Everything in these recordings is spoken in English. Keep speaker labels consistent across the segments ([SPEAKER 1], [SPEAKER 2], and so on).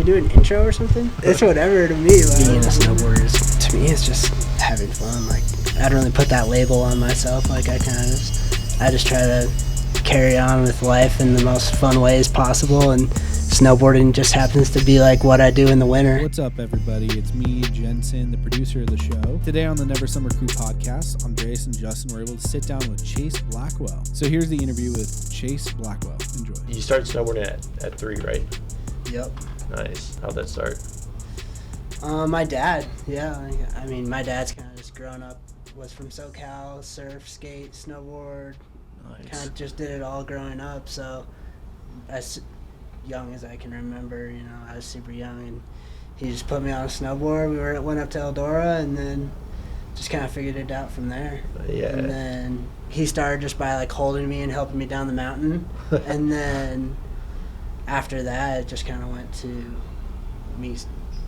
[SPEAKER 1] we do an intro or something? It's whatever to me. Like, being a snowboarder is, to me, it's just having fun. Like, I don't really put that label on myself. Like, I just try to carry on with life in the most fun ways possible, and snowboarding just happens to be like what I do in the winter.
[SPEAKER 2] What's up, everybody? It's me, Jensen, the producer of the show. Today on the Never Summer Crew podcast, Andreas and Justin were able to sit down with Chase Blackwell. So here's the interview with Chase Blackwell. Enjoy.
[SPEAKER 3] You started snowboarding at 3, right?
[SPEAKER 1] Yep.
[SPEAKER 3] Nice. How'd that start?
[SPEAKER 1] My dad, yeah. I mean, my dad's kind of just grown up, was from SoCal, surf, skate, snowboard.
[SPEAKER 3] Nice.
[SPEAKER 1] Kind of just did it all growing up. So as young as I can remember, I was super young, and he just put me on a snowboard. We went up to Eldora, and then just kind of figured it out from there.
[SPEAKER 3] Yeah.
[SPEAKER 1] And then he started just by like holding me and helping me down the mountain, and then after that, it just kind of went to me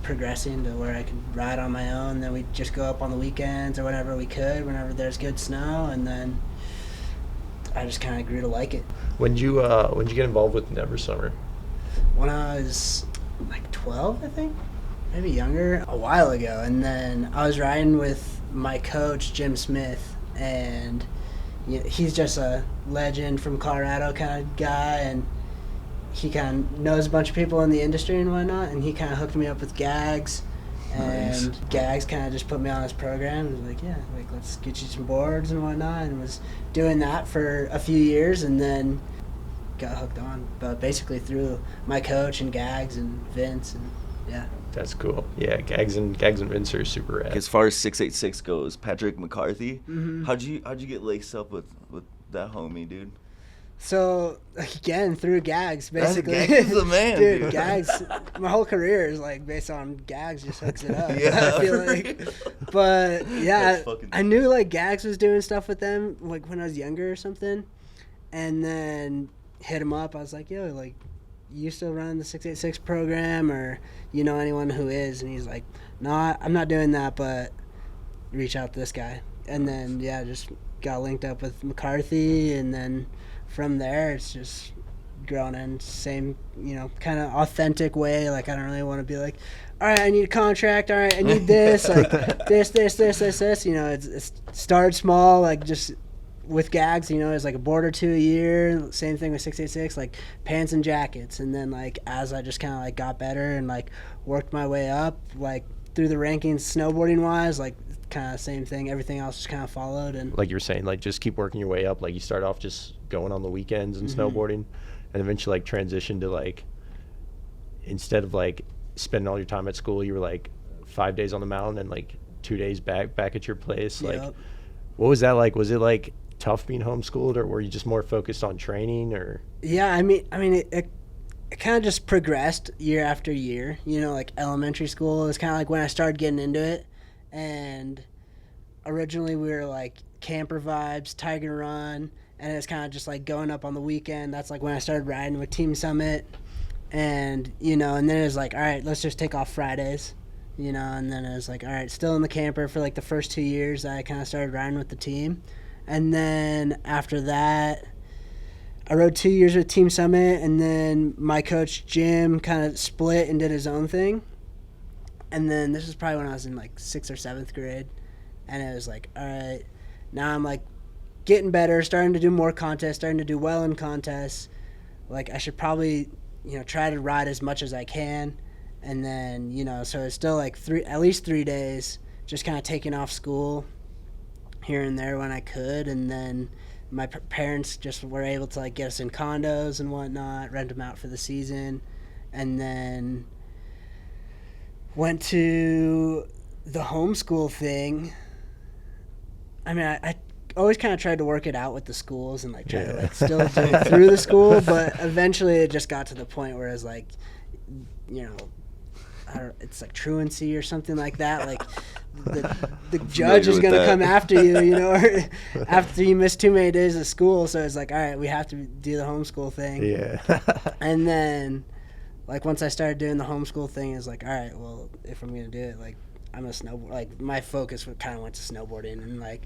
[SPEAKER 1] progressing to where I could ride on my own. Then we'd just go up on the weekends or whenever we could, whenever there's good snow, and then I just kind of grew to like it.
[SPEAKER 3] When'd you get involved with Never Summer?
[SPEAKER 1] When I was like 12, I think, maybe younger, a while ago. And then I was riding with my coach, Jim Smith, and he's just a legend from Colorado kind of guy, and he kind of knows a bunch of people in the industry and whatnot, and he kind of hooked me up with Gags. And nice. Gags kind of just put me on his program and was like, yeah, like, let's get you some boards and whatnot, and was doing that for a few years, and then got hooked on, but basically through my coach and Gags and Vince, and yeah.
[SPEAKER 3] That's cool. Yeah, Gags and Vince are super rad.
[SPEAKER 4] As far as 686 goes, Patrick McCarthy,
[SPEAKER 1] mm-hmm.
[SPEAKER 4] how'd you get laced up with that homie, dude?
[SPEAKER 1] So again, through Gags, basically.
[SPEAKER 4] Gags is the man, dude.
[SPEAKER 1] Gags. My whole career is like based on Gags just hooks it up.
[SPEAKER 4] Yeah,
[SPEAKER 1] I feel like, but yeah, I knew like Gags was doing stuff with them like when I was younger or something, and then hit him up. I was like, yo, like, you still running the 686 program, or you know anyone who is? And he's like, no, I'm not doing that, but reach out to this guy. And then yeah, just got linked up with McCarthy, and then from there, it's just grown in same, kind of authentic way. Like, I don't really want to be like, all right, I need a contract. All right, I need this. Like, this. It's started small, like, just with Gags, it's like a board or two a year. Same thing with 686, like, pants and jackets. And then, like, as I just kind of, like, got better and, like, worked my way up, like, through the rankings snowboarding-wise, like, kind of same thing. Everything else just kind of followed. And
[SPEAKER 3] like you were saying, like, just keep working your way up. Like, you start off just going on the weekends and snowboarding, and eventually like transition to like, instead of like spending all your time at school, you were like 5 days on the mountain and like 2 days back at your place.
[SPEAKER 1] Yep.
[SPEAKER 3] Like, what was that like? Was it like tough being homeschooled, or were you just more focused on training? Or
[SPEAKER 1] yeah, I mean it kind of just progressed year after year. Like elementary school is kind of like when I started getting into it, and originally we were like camper vibes, Tiger Run, and it's kind of just like going up on the weekend. That's like when I started riding with Team Summit, and and then it was like, all right, let's just take off Fridays, and then it was like, all right, still in the camper for like the first 2 years that I kind of started riding with the team. And then after that, I rode 2 years with Team Summit, and then my coach Jim kind of split and did his own thing. And then this was probably when I was in like 6th or 7th grade, and it was like, all right, now I'm like getting better, starting to do more contests, starting to do well in contests. Like, I should probably, try to ride as much as I can. And then, so it's still like at least 3 days, just kind of taking off school here and there when I could. And then my parents just were able to like get us in condos and whatnot, rent them out for the season. And then went to the homeschool thing. I mean, I always kind of tried to work it out with the schools and like try to like still do it through the school, but eventually it just got to the point where it was like, it's like truancy or something like that. Like the judge is going to come after you, or after you miss too many days of school. So it's like, all right, we have to do the homeschool thing.
[SPEAKER 3] Yeah.
[SPEAKER 1] And then like once I started doing the homeschool thing, it's like, all right, well, if I'm going to do it, like, I'm a snowboard. Like, my focus kind of went to snowboarding, and like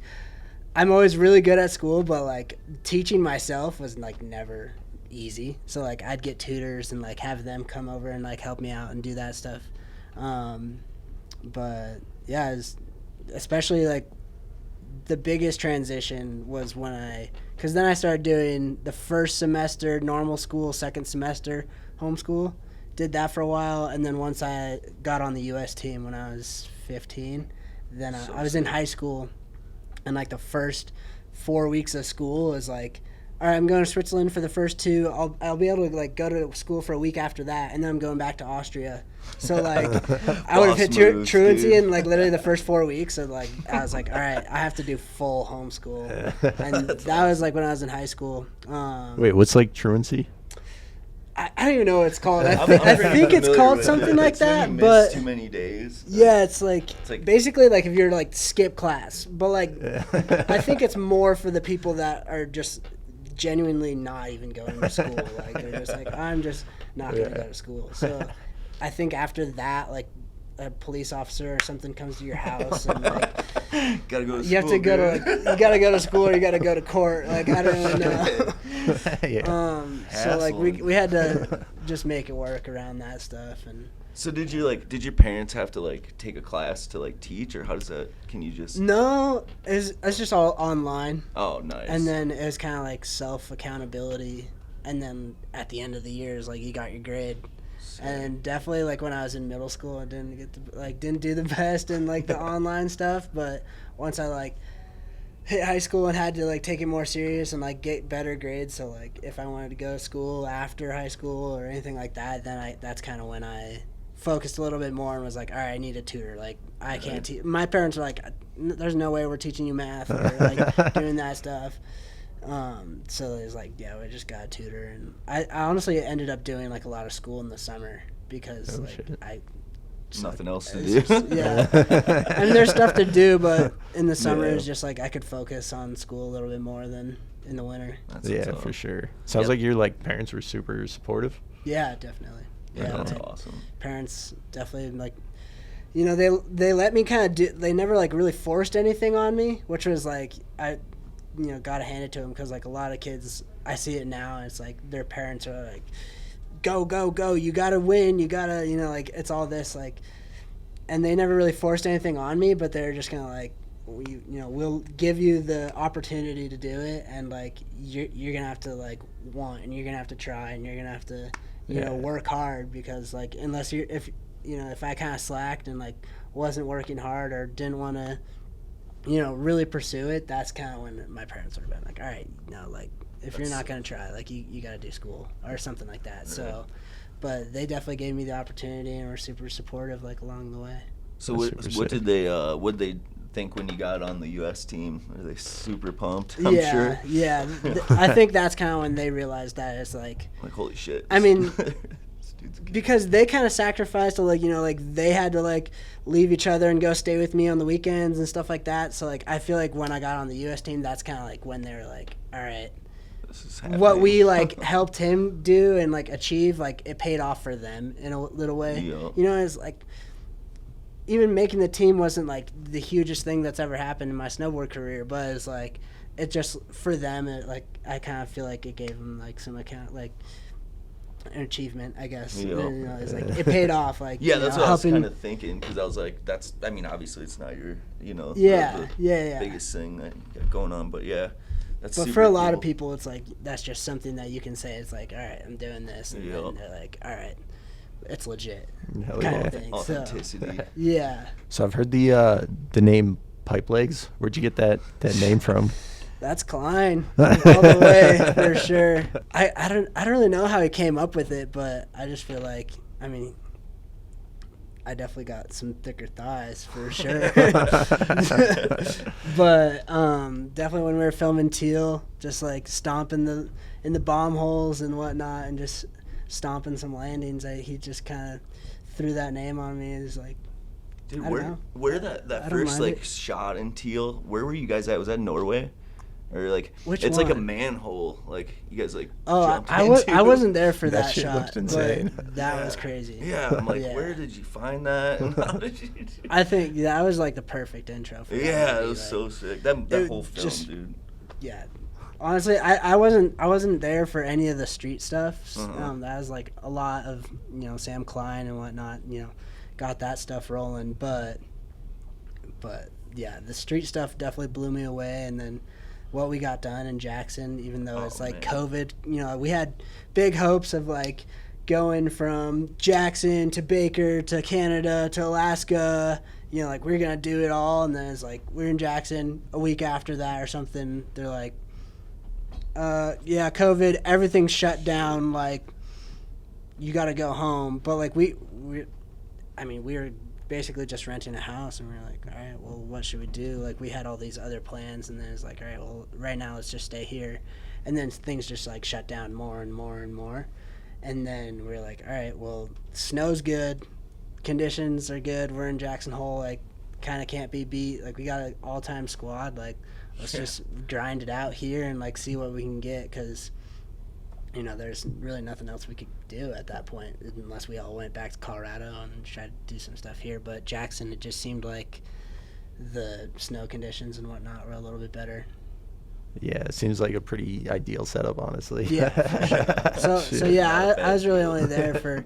[SPEAKER 1] I'm always really good at school, but like teaching myself was like never easy. So like I'd get tutors and like have them come over and like help me out and do that stuff. But yeah, especially like the biggest transition was because then I started doing the first semester normal school, second semester homeschool. Did that for a while, and then once I got on the U.S. team when I was 15, then I was in high school, and like the first 4 weeks of school was like, all right, I'm going to Switzerland for the first 2. I'll be able to like go to school for a week after that, and then I'm going back to Austria. So like I would have hit truancy in like literally the first 4 weeks. So like I was like, all right, I have to do full homeschool, and that was like when I was in high school.
[SPEAKER 3] Wait, what's like truancy?
[SPEAKER 1] I don't even know what it's called. I think it's called something like that.
[SPEAKER 4] When you
[SPEAKER 1] but
[SPEAKER 4] miss too many days.
[SPEAKER 1] Yeah, it's like basically like if you're like skip class, but like I think it's more for the people that are just genuinely not even going to school. Like they're just like, I'm just not going to go to school. So I think after that, like a police officer or something comes to your house and like
[SPEAKER 4] gotta go to
[SPEAKER 1] you have to go to like, you gotta go to school or you gotta go to court. Like I don't really know. So like we had to just make it work around that stuff. And
[SPEAKER 4] so did your parents have to like take a class to like teach, or how does that, can you just?
[SPEAKER 1] No, it's just all online.
[SPEAKER 4] Oh, nice.
[SPEAKER 1] And then it was kind of like self accountability, and then at the end of the year is like you got your grade. And definitely like when I was in middle school, I didn't do the best in like the online stuff, but once I like hit high school and had to like take it more serious and like get better grades, so like if I wanted to go to school after high school or anything like that, then that's kind of when I focused a little bit more and was like, all right, I need a tutor. Like I can't teach. My parents were like, there's no way we're teaching you math or like doing that stuff. So it was like, yeah, we just got a tutor, and I honestly ended up doing like a lot of school in the summer because
[SPEAKER 4] nothing else to do.
[SPEAKER 1] Yeah, I mean there's stuff to do, but in the summer it's just like I could focus on school a little bit more than in the winter.
[SPEAKER 3] Yeah, for sure. Sounds like your like parents were super supportive.
[SPEAKER 1] Yeah, definitely. Yeah,
[SPEAKER 4] that's awesome.
[SPEAKER 1] Parents definitely like, you know, they let me kind of do. They never like really forced anything on me, which was like gotta hand it to them, because like a lot of kids, I see it now, and it's like their parents are like, go, you gotta win, you gotta, like it's all this like, and they never really forced anything on me, but they're just kind of like, we'll give you the opportunity to do it, and like you're gonna have to like want, and you're gonna have to try, and you're gonna have to work hard, because like unless if I kind of slacked and like wasn't working hard or didn't want to really pursue it, that's kind of when my parents would have been like, all right, like if you're not going to try, like you got to do school or something like that. Right. So, but they definitely gave me the opportunity and were super supportive like along the way.
[SPEAKER 4] So what did they think when you got on the U.S. team? Are they super pumped? I'm sure.
[SPEAKER 1] Yeah. I think that's kind of when they realized that it's like
[SPEAKER 4] holy shit.
[SPEAKER 1] I mean, because they kind of sacrificed to like they had to like leave each other and go stay with me on the weekends and stuff like that. So like I feel like when I got on the U.S. team, that's kind of like when they were like, all right, this is happening. What we like helped him do and like achieve, like it paid off for them in a little way. Yeah. It's like even making the team wasn't like the hugest thing that's ever happened in my snowboard career, but it's like it just for them, it like I kind of feel like it gave them like some account like an achievement, I guess. It's like it paid off. Like
[SPEAKER 4] that's what I was kind of thinking, because I was like, obviously it's not your the biggest thing that you got going on, but that's. But
[SPEAKER 1] for a lot of people, it's like that's just something that you can say. It's like, all right, I'm doing this, and then they're like, all right, it's legit. Kind of thing.
[SPEAKER 4] Authenticity.
[SPEAKER 1] So,
[SPEAKER 3] So I've heard the name Pipe Legs. Where'd you get that name from?
[SPEAKER 1] That's Klein, all the way, for sure. I don't really know how he came up with it, but I just feel like, I mean, I definitely got some thicker thighs for sure. But definitely when we were filming Teal, just like stomping in the bomb holes and whatnot, and just stomping some landings, he just kind of threw that name on me. It was like,
[SPEAKER 4] dude, where that first like shot in Teal, where were you guys at? Was that Norway? Or like it's like a manhole, like you guys like jumped into.
[SPEAKER 1] I wasn't there for that
[SPEAKER 3] shit
[SPEAKER 1] shot.
[SPEAKER 3] Looked insane.
[SPEAKER 1] That was crazy.
[SPEAKER 4] Yeah, I'm like, where did you find that? And how did you do it?
[SPEAKER 1] I think that was like the perfect intro for that
[SPEAKER 4] it
[SPEAKER 1] movie.
[SPEAKER 4] was so sick. That whole film, dude.
[SPEAKER 1] Yeah, Honestly, I wasn't there for any of the street stuff. That was like a lot of, Sam Klein and whatnot, got that stuff rolling. But yeah, the street stuff definitely blew me away. And then what we got done in Jackson, even though it's like COVID, we had big hopes of like going from Jackson to Baker to Canada to Alaska, like we're going to do it all. And then it's like, we're in Jackson a week after that or something. They're like, yeah, COVID, everything's shut down. Like, you got to go home. But like we were basically just renting a house, and we were like, all right, well, what should we do? Like, we had all these other plans, and then it's like, all right, well, right now let's just stay here. And then things just like shut down more and more and more. And then we were like, all right, well, snow's good, conditions are good. We're in Jackson Hole, like, kind of can't be beat. Like, we got an all-time squad. Like, let's just grind it out here and like see what we can get, because there's really nothing else we could do at that point unless we all went back to Colorado and tried to do some stuff here. But Jackson, it just seemed like the snow conditions and whatnot were a little bit better.
[SPEAKER 3] Yeah, it seems like a pretty ideal setup, honestly.
[SPEAKER 1] Yeah, for sure. So yeah, I was really only there for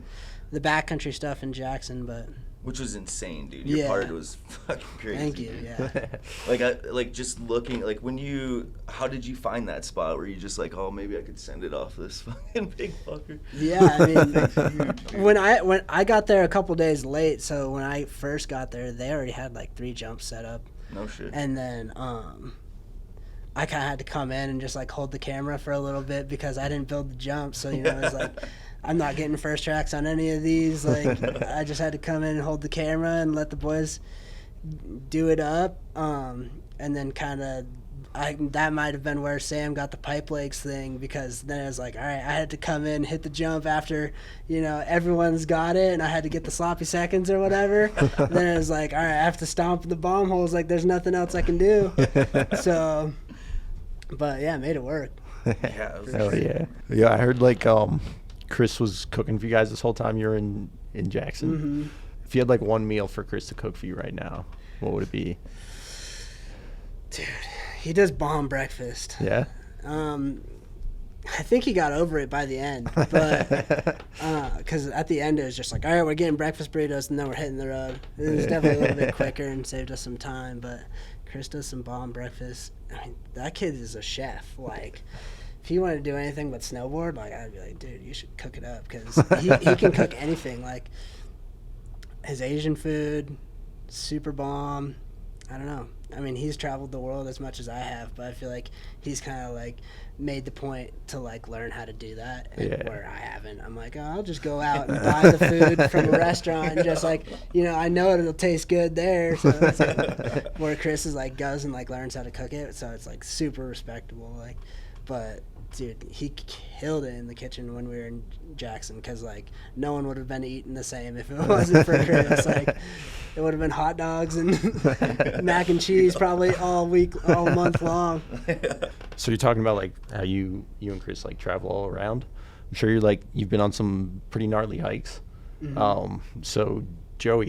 [SPEAKER 1] the backcountry stuff in Jackson, but
[SPEAKER 4] which was insane, dude. Your part was fucking crazy.
[SPEAKER 1] Thank you.
[SPEAKER 4] Dude.
[SPEAKER 1] Yeah.
[SPEAKER 4] Just looking, like, how did you find that spot? Were you just like, oh, maybe I could send it off this fucking big fucker?
[SPEAKER 1] Yeah, I mean, when I got there a couple days late, so when I first got there, they already had like 3 jumps set up.
[SPEAKER 4] No shit.
[SPEAKER 1] And then I kind of had to come in and just like hold the camera for a little bit because I didn't build the jump, so it was like, I'm not getting first tracks on any of these. Like, I just had to come in and hold the camera and let the boys do it up. And then that might have been where Sam got the pipe legs thing, because then it was like, all right, I had to come in, hit the jump after, everyone's got it, and I had to get the sloppy seconds or whatever. Then it was like, all right, I have to stomp the bomb holes. Like, there's nothing else I can do. So, but yeah, made it work.
[SPEAKER 3] Yeah. Yeah, I heard like Chris was cooking for you guys this whole time you were in Jackson.
[SPEAKER 1] Mm-hmm.
[SPEAKER 3] If you had like one meal for Chris to cook for you right now, what would it be?
[SPEAKER 1] Dude, he does bomb breakfast.
[SPEAKER 3] Yeah.
[SPEAKER 1] I think he got over it by the end, but because at the end it was just like, all right, we're getting breakfast burritos and then we're hitting the road. It was definitely a little bit quicker and saved us some time. But Chris does some bomb breakfast. I mean, that kid is a chef. Like, if he wanted to do anything but snowboard, like, I'd be like, dude, you should cook it up, because he can cook anything. Like, his Asian food, super bomb. I don't know. I mean, he's traveled the world as much as I have, but I feel like he's kind of like made the point to like learn how to do that, where I haven't. I'm like, oh, I'll just go out and buy the food from a restaurant and just like, I know it'll taste good there. So it's like, where Chris is like goes and like learns how to cook it, so it's like super respectable. Like, but dude, he killed it in the kitchen when we were in Jackson, because like no one would have been eating the same if it wasn't for Chris. Like, it would have been hot dogs and mac and cheese probably all month long.
[SPEAKER 3] So you're talking about like how you and Chris like travel all around. I'm sure you've been on some pretty gnarly hikes. Mm-hmm. So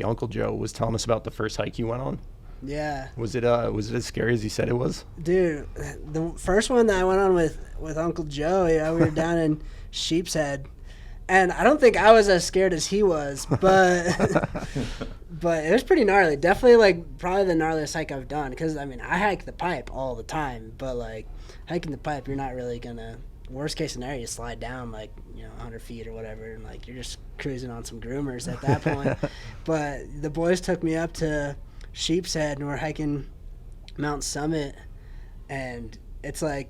[SPEAKER 3] Uncle Joe was telling us about the first hike you went on.
[SPEAKER 1] Yeah.
[SPEAKER 3] Was it as scary as he said it was?
[SPEAKER 1] Dude, the first one that I went on with Uncle Joe, we were down in Sheep's Head, and I don't think I was as scared as he was, but but it was pretty gnarly. Definitely like probably the gnarliest hike I've done, because I mean, I hike the pipe all the time, but like hiking the pipe, you're not really gonna, worst case scenario, you slide down like 100 feet or whatever, and like you're just cruising on some groomers at that point. But the boys took me up to Sheep's Head and we're hiking Mount Summit, and it's like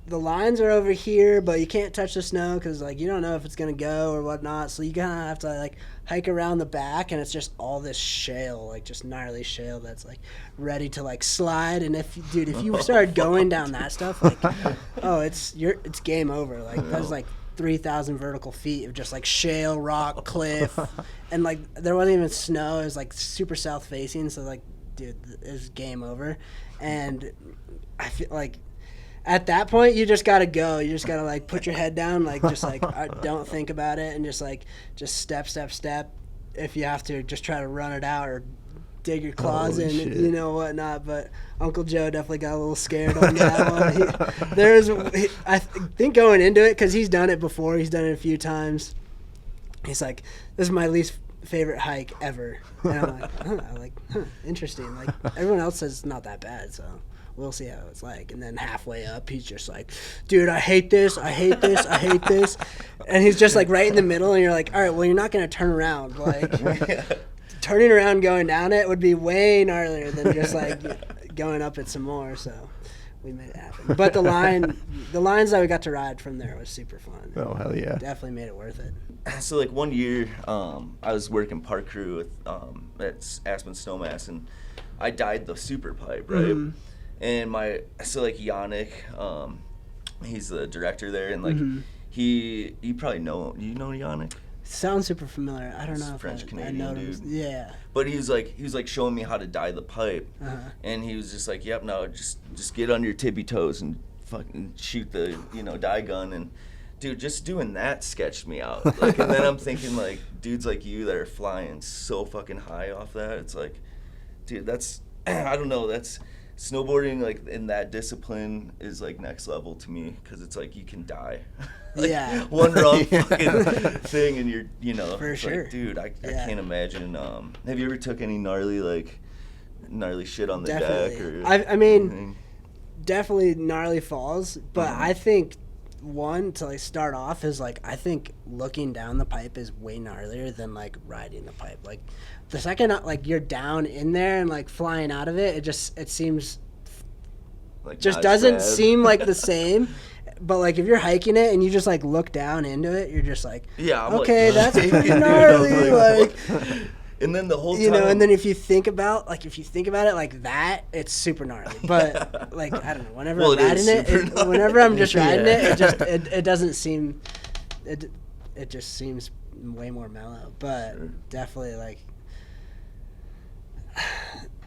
[SPEAKER 1] the lines are over here, but you can't touch the snow because like you don't know if it's gonna go or whatnot, so you kind of have to like hike around the back, and it's just all this shale, like just gnarly shale that's like ready to like slide. And if you started going down that stuff, like it's game over. Like that's like 3,000 vertical feet of just like shale, rock, cliff, and like there wasn't even snow. It was like super south facing, so like, dude, it was game over. And I feel like at that point you just gotta go. You just gotta like put your head down, like just like don't think about it, and just step. If you have to, just try to run it out or dig your claws in, you know, whatnot. But Uncle Joe definitely got a little scared on that one. I think going into it, because he's done it before, he's done it a few times. He's like, this is my least favorite hike ever. And I'm like, interesting. Like, everyone else says it's not that bad, so we'll see how it's like. And then halfway up, he's just like, dude, I hate this, I hate this, I hate this. And he's just like right in the middle, and you're like, all right, well, you're not going to turn around. Like, turning around going down it would be way gnarlier than just like going up it some more. So we made it happen. But the lines that we got to ride from there was super fun.
[SPEAKER 3] Oh, hell yeah.
[SPEAKER 1] Definitely made it worth it.
[SPEAKER 4] So like one year, I was working park crew with at Aspen Snowmass, and I dyed the super pipe, right?
[SPEAKER 1] Mm-hmm.
[SPEAKER 4] And like Yannick, he's the director there, and like you probably know Yannick.
[SPEAKER 1] Sounds super familiar. I don't know if
[SPEAKER 4] French
[SPEAKER 1] I
[SPEAKER 4] Canadian
[SPEAKER 1] know
[SPEAKER 4] dude.
[SPEAKER 1] Yeah.
[SPEAKER 4] But he was like showing me how to dye the pipe, and he was just like, "Yep, no, just get on your tippy toes and fucking shoot the dye gun." And dude, just doing that sketched me out. Like, and then I'm thinking like dudes like you that are flying so fucking high off that. It's like, dude, that's I don't know. That's snowboarding, like in that discipline, is like next level to me, because it's like you can die. Like,
[SPEAKER 1] yeah.
[SPEAKER 4] One wrong fucking thing and you're,
[SPEAKER 1] For sure.
[SPEAKER 4] Like, dude, I can't imagine. Have you ever took any gnarly shit on the
[SPEAKER 1] Definitely.
[SPEAKER 4] deck? Or
[SPEAKER 1] I mean,
[SPEAKER 4] anything?
[SPEAKER 1] Definitely gnarly falls, but I think one to like start off is like, I think looking down the pipe is way gnarlier than like riding the pipe. Like the second like you're down in there and like flying out of it, it seems
[SPEAKER 4] Like,
[SPEAKER 1] just
[SPEAKER 4] not
[SPEAKER 1] doesn't
[SPEAKER 4] as bad.
[SPEAKER 1] seem like the same. But like if you're hiking it and you just like look down into it, you're just like,
[SPEAKER 4] Yeah, I'm
[SPEAKER 1] okay,
[SPEAKER 4] like,
[SPEAKER 1] that's pretty gnarly. Like,
[SPEAKER 4] and then the whole time,
[SPEAKER 1] and then if you think about it like that, it's super gnarly. But like, I don't know, whenever I'm riding it, whenever I'm just riding it doesn't seem, it just seems way more mellow. But definitely like,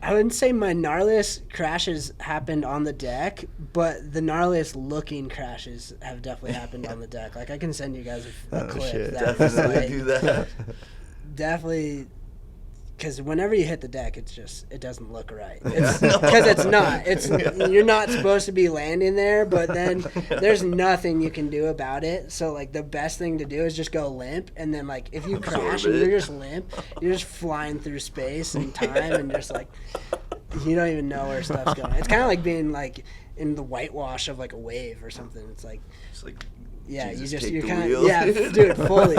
[SPEAKER 1] I wouldn't say my gnarliest crashes happened on the deck, but the gnarliest looking crashes have definitely happened on the deck. Like, I can send you guys a clip.
[SPEAKER 3] Shit.
[SPEAKER 1] That was,
[SPEAKER 4] definitely
[SPEAKER 1] like,
[SPEAKER 4] do that.
[SPEAKER 1] Definitely, because whenever you hit the deck, it doesn't look right. Because it's not. You're not supposed to be landing there, but then there's nothing you can do about it. So like the best thing to do is just go limp, and then like if you crash and you're just limp, you're just flying through space and time, and just like you don't even know where stuff's going. It's kind of like being like in the whitewash of like a wave or something. It's like.
[SPEAKER 4] Just like,
[SPEAKER 1] Yeah,
[SPEAKER 4] Jesus,
[SPEAKER 1] you're
[SPEAKER 4] take the
[SPEAKER 1] kind of,
[SPEAKER 4] wheel.
[SPEAKER 1] yeah, dude, fully.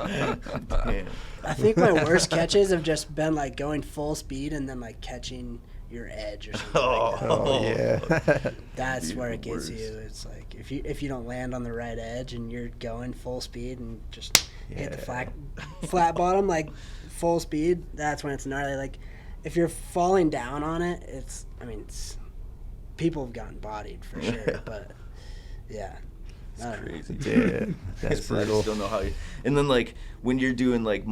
[SPEAKER 4] Man.
[SPEAKER 1] I think my worst catches have just been like going full speed and then like catching your edge or something like that.
[SPEAKER 3] Oh, yeah.
[SPEAKER 1] That's
[SPEAKER 4] Dude,
[SPEAKER 1] where it gets
[SPEAKER 4] worst.
[SPEAKER 1] you. It's like if you don't land on the right edge and you're going full speed and just hit the flat bottom like full speed, that's when it's gnarly. Like if you're falling down on it, it's people have gotten bodied for sure, but yeah.
[SPEAKER 4] It's crazy.
[SPEAKER 3] Yeah, that's
[SPEAKER 4] I
[SPEAKER 3] brutal.
[SPEAKER 4] just don't know how you. And then like when you're doing like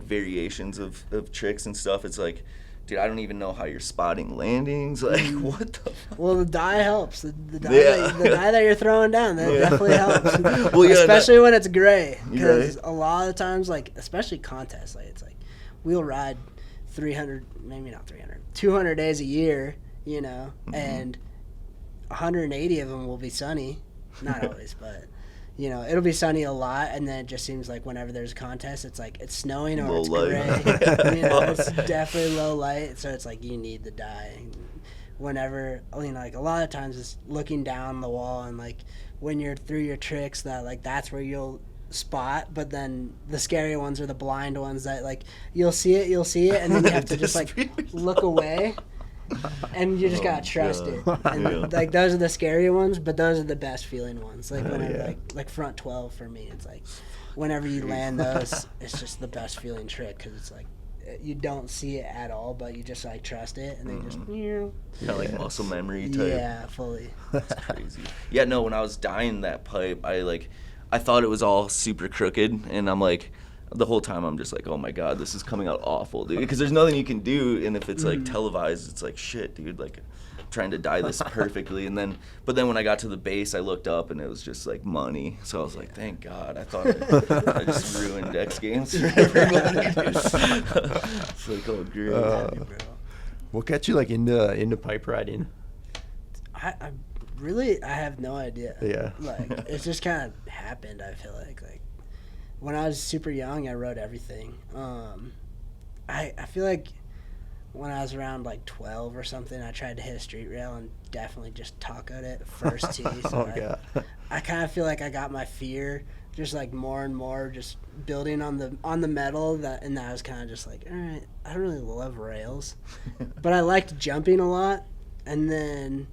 [SPEAKER 4] variations of tricks and stuff, it's like, dude, I don't even know how you're spotting landings. Like, what the?
[SPEAKER 1] Well, the dye helps. The dye that you're throwing down, that definitely helps.
[SPEAKER 4] Well, yeah,
[SPEAKER 1] especially when it's gray, because
[SPEAKER 4] Right.
[SPEAKER 1] a lot of times, like especially contests, like it's like we'll ride 200 days a year, and 180 of them will be sunny. Not always, but it'll be sunny a lot, and then it just seems like whenever there's a contest, it's like it's snowing or
[SPEAKER 4] Low
[SPEAKER 1] it's
[SPEAKER 4] light.
[SPEAKER 1] gray. It's definitely low light, so it's like you need the dye. Whenever like a lot of times it's looking down the wall, and like when you're through your tricks, that like that's where you'll spot. But then the scary ones are the blind ones that like you'll see it, and then you have to just like look away. And you just gotta trust it. And like those are the scary ones, but those are the best feeling ones. Like whenever like front 12 for me, it's like whenever you land those, it's just the best feeling trick, because it's like you don't see it at all, but you just like trust it, and then just
[SPEAKER 4] Kind of like muscle memory type.
[SPEAKER 1] Yeah, fully.
[SPEAKER 4] That's crazy. Yeah, no, when I was dyeing that pipe, I thought it was all super crooked, and I'm like, the whole time I'm just like, oh my god, this is coming out awful, dude, because there's nothing you can do, and if it's like televised, it's like shit, dude, like trying to die this perfectly. But then when I got to the base, I looked up and it was just like money. So I was like, thank God. I thought I just ruined X Games for everybody. It's like, oh, great.
[SPEAKER 3] What got you like into pipe riding?
[SPEAKER 1] I have no idea.
[SPEAKER 3] Yeah.
[SPEAKER 1] Like, it just kind of happened, I feel like. Like, when I was super young, I rode everything. I feel like when I was around, like, 12 or something, I tried to hit a street rail and definitely just tacoed it first tee. So
[SPEAKER 3] God.
[SPEAKER 1] I kind of feel like I got my fear just, like, more and more just building on the metal, and that was kind of just like, all right, I don't really love rails. But I liked jumping a lot, and then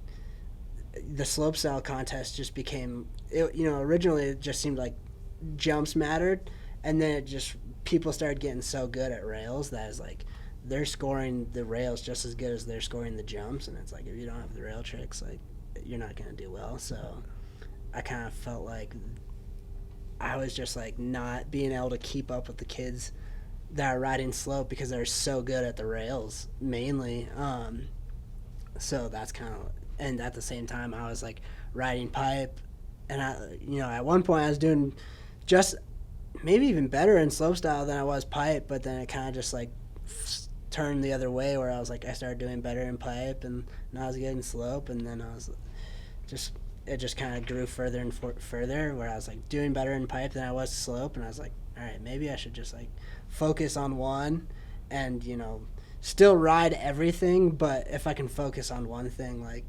[SPEAKER 1] the slopestyle contest just became, originally it just seemed like jumps mattered, and then people started getting so good at rails that is like they're scoring the rails just as good as they're scoring the jumps, and it's like if you don't have the rail tricks, like you're not going to do well. So I kind of felt like I was just like not being able to keep up with the kids that are riding slope because they're so good at the rails mainly. So that's kind of, and at the same time I was like riding pipe, and at one point I was doing just maybe even better in slopestyle than I was pipe, but then it kind of just like turned the other way where I was like I started doing better in pipe and now I was getting slope, and then I was it just kind of grew further and further where I was like doing better in pipe than I was slope, and I was like, all right, maybe I should just like focus on one and still ride everything, but if I can focus on one thing, like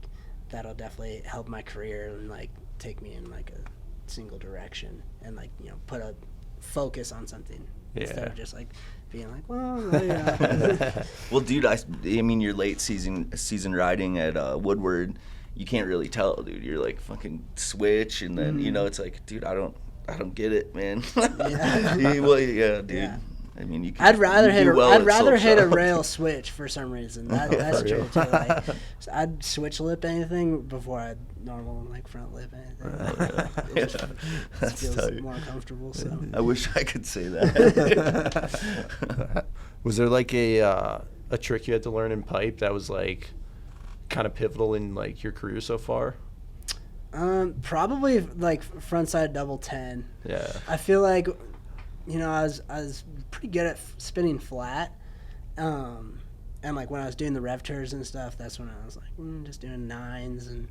[SPEAKER 1] that'll definitely help my career and like take me in like a single direction and like put a focus on something instead of just like being like, well, yeah.
[SPEAKER 4] Well, dude, I mean, your late season riding at Woodward, you can't really tell, dude. You're like fucking switch, and then it's like, dude, I don't get it, man.
[SPEAKER 1] Yeah.
[SPEAKER 4] Well, yeah, dude.
[SPEAKER 1] Yeah.
[SPEAKER 4] I mean, you.
[SPEAKER 1] I'd rather hit
[SPEAKER 4] hit
[SPEAKER 1] a rail switch for some reason. That's true too. Like, so I'd switch lip anything before I'd normal like front lip anything. It just feels
[SPEAKER 4] tight.
[SPEAKER 1] more comfortable. So
[SPEAKER 4] I wish I could say that.
[SPEAKER 3] Was there like a trick you had to learn in pipe that was like kind of pivotal in like your career so far?
[SPEAKER 1] Probably like frontside double 10.
[SPEAKER 3] Yeah.
[SPEAKER 1] I feel like I was pretty good at spinning flat, and like when I was doing the rev tours and stuff, that's when I was like just doing nines, and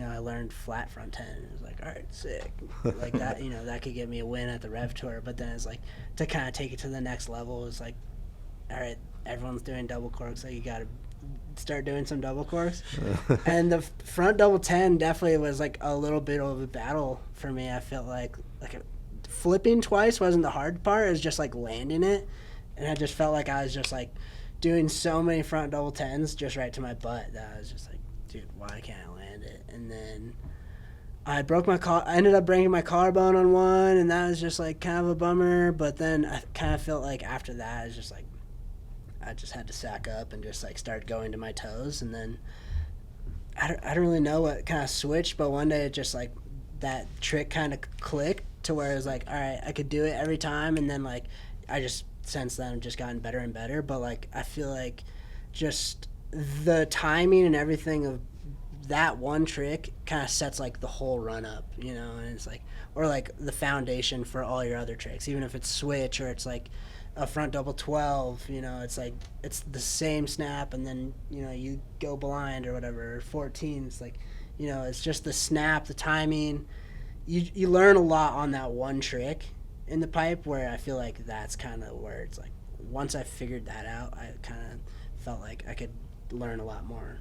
[SPEAKER 1] I learned flat front 10, and it was like, all right, sick, like that. That could get me a win at the rev tour, but then it's like to kind of take it to the next level is like, all right, everyone's doing double corks, so you got to start doing some double corks. And the front double 10 definitely was like a little bit of a battle for me. I felt like flipping twice wasn't the hard part. It was just like landing it, and I just felt like I was just like doing so many front double 10s just right to my butt that I was just like, dude, why can't I land it? And then I ended up breaking my collarbone on one, and that was just like kind of a bummer. But then I kind of felt like after that I was just like I just had to sack up and just like start going to my toes. And then I don't really know what kind of switched, but one day it just like that trick kind of clicked to where it was like, all right, I could do it every time. And then like I just since then just gotten better and better. But like I feel like just the timing and everything of that one trick kind of sets like the whole run up, and it's like, or like the foundation for all your other tricks, even if it's switch or it's like a front double 12, it's like it's the same snap, and then you go blind or whatever, or 14, it's like it's just the snap, the timing. You learn a lot on that one trick in the pipe, where I feel like that's kind of where it's like once I figured that out, I kind of felt like I could learn a lot more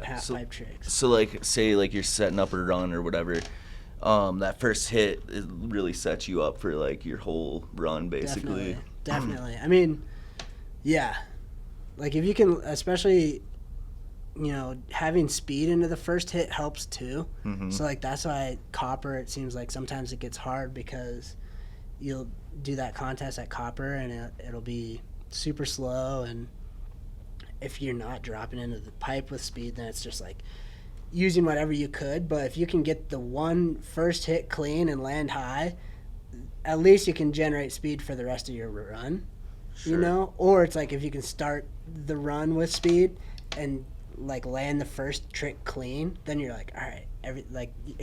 [SPEAKER 1] pipe tricks.
[SPEAKER 4] So like say like you're setting up a run or whatever, that first hit, it really sets you up for like your whole run basically.
[SPEAKER 1] Definitely. I mean, yeah, like if you can, especially having speed into the first hit helps too. Mm-hmm. So like that's why copper, it seems like sometimes it gets hard because you'll do that contest at copper and it'll be super slow, and if you're not dropping into the pipe with speed, then it's just like using whatever you could. But if you can get the one first hit clean and land high, at least you can generate speed for the rest of your run. Sure. Or it's like if you can start the run with speed and like land the first trick clean, then you're like, all right,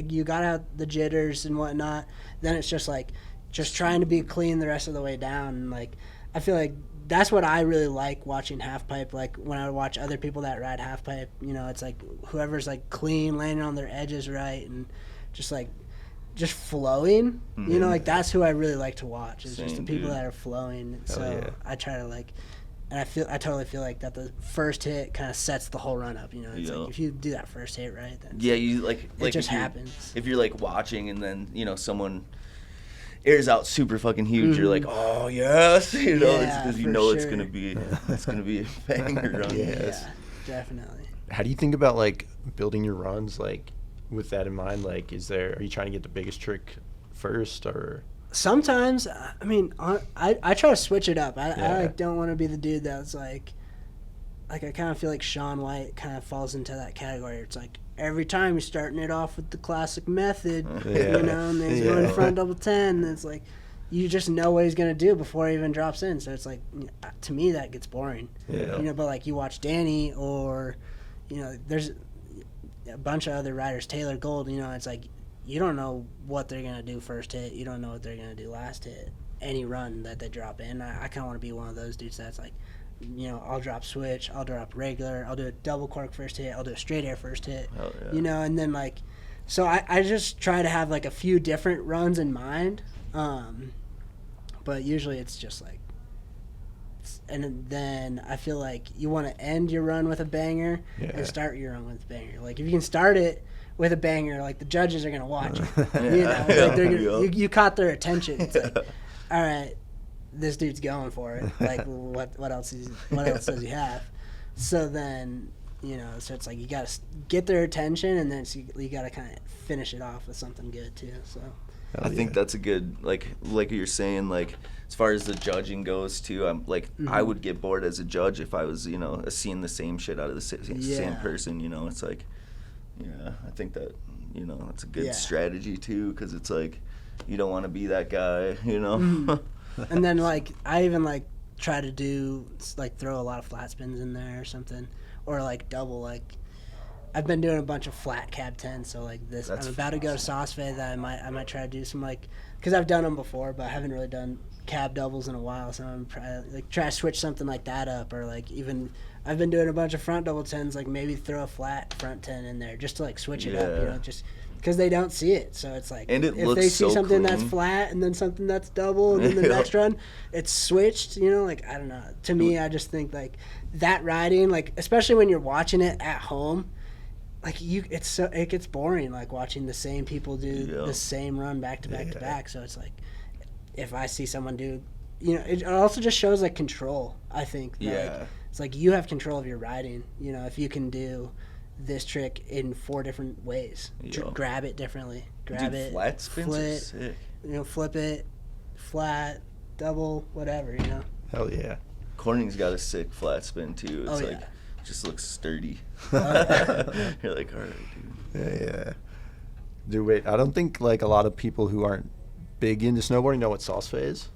[SPEAKER 1] you got out the jitters and whatnot. Then it's just like just trying to be clean the rest of the way down. And like I feel like that's what I really like watching half pipe. Like when I watch other people that ride half pipe, you know, it's like whoever's like clean, landing on their edges right, and just flowing. You know, like that's who I really like to watch. Is just the people that are flowing. So I try to like. And I totally feel like that the first hit kind of sets the whole run up. You know, it's like if you do that first hit right, then
[SPEAKER 4] you like
[SPEAKER 1] it just happens.
[SPEAKER 4] If you're like watching and then you know someone airs out super fucking huge, you're like, oh yes, you know, it's because you know it's gonna be a banger run.
[SPEAKER 1] Yeah, definitely.
[SPEAKER 3] How do you think about like building your runs like with that in mind? Like, are you trying to get the biggest trick first or?
[SPEAKER 1] Sometimes, I mean, I try to switch it up. I like, don't want to be the dude that's like I kind of feel like Shaun White kind of falls into that category. It's like every time you're starting it off with the classic method, you know, and then he's going front double 10. And it's like you just know what he's going to do before he even drops in. So it's like, to me, that gets boring. You know, but like you watch Danny or, you know, there's a bunch of other riders, Taylor Gold, you know, it's like, you don't know what they're going to do first hit. You don't know what they're going to do last hit. Any run that they drop in, I kind of want to be one of those dudes that's like, you know, I'll drop switch, I'll drop regular, I'll do a double cork first hit, I'll do a straight air first hit, you know, and then like, so I just try to have like a few different runs in mind, but usually it's just like, and then I feel like you want to end your run with a banger and start your run with a banger. Like if you can start it with a banger, like the judges are gonna watch it. You know, like they're gonna, you caught their attention. It's like, all right, this dude's going for it. Like what else does he have? So then, you know, so it's like you gotta get their attention, and then you gotta kind of finish it off with something good too. So
[SPEAKER 4] I think that's a good like you're saying, like as far as the judging goes too, I'm like I would get bored as a judge if I was, you know, seeing the same shit out of the same person. You know, it's like. Yeah, I think that, you know, it's a good strategy, too, because it's like you don't want to be that guy, you know?
[SPEAKER 1] And then, like, I even, like, try to do, like, throw a lot of flat spins in there or something. Or, like, double, like, I've been doing a bunch of flat cab 10s, so, like, I'm about to go to Saas-Fee that I might try to do some, like, because I've done them before, but I haven't really done cab doubles in a while, so I'm try to switch something like that up, or, like, even... I've been doing a bunch of front double 10s, like maybe throw a flat front 10 in there just to like switch it up, you know, just because they don't see it. So it's like,
[SPEAKER 4] and it
[SPEAKER 1] if
[SPEAKER 4] looks
[SPEAKER 1] they see
[SPEAKER 4] so
[SPEAKER 1] something
[SPEAKER 4] clean.
[SPEAKER 1] that's flat and then something that's double and then the next run, it's switched, you know, like, I don't know. To me, I just think like that riding, like, especially when you're watching it at home, like it gets boring, like watching the same people do the same run back to back to back. So it's like, if I see someone do, you know, it also just shows like control, I think. Like, it's like you have control of your riding, you know, if you can do this trick in 4 different ways. Grab it differently.
[SPEAKER 4] Flat spins are sick.
[SPEAKER 1] You know, flip it, flat, double, whatever, you know.
[SPEAKER 3] Hell yeah.
[SPEAKER 4] Corning's got a sick flat spin, too. It's like, just looks sturdy. You're like, all right, dude.
[SPEAKER 3] Yeah. Dude, wait, I don't think, like, a lot of people who aren't big into snowboarding know what Saas-Fee is.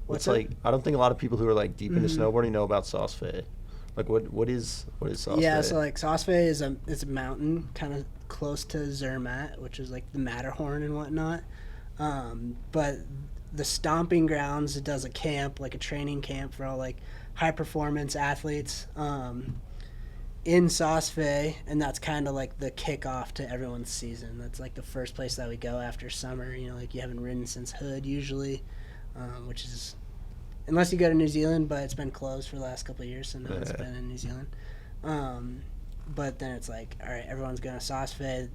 [SPEAKER 3] What's like? I don't think a lot of people who are like deep into snowboarding know about Saas-Fee. Like, what is Saas-Fee?
[SPEAKER 1] Yeah, so like Saas-Fee is a mountain kind of close to Zermatt, which is like the Matterhorn and whatnot. But the stomping grounds, it does a camp, like a training camp for all like high performance athletes in Saas-Fee, and that's kind of like the kickoff to everyone's season. That's like the first place that we go after summer. You know, like you haven't ridden since Hood usually, which is. Unless you go to New Zealand, but it's been closed for the last couple of years, so no one's been in New Zealand. But then it's like, all right, everyone's going to Saas-Fee,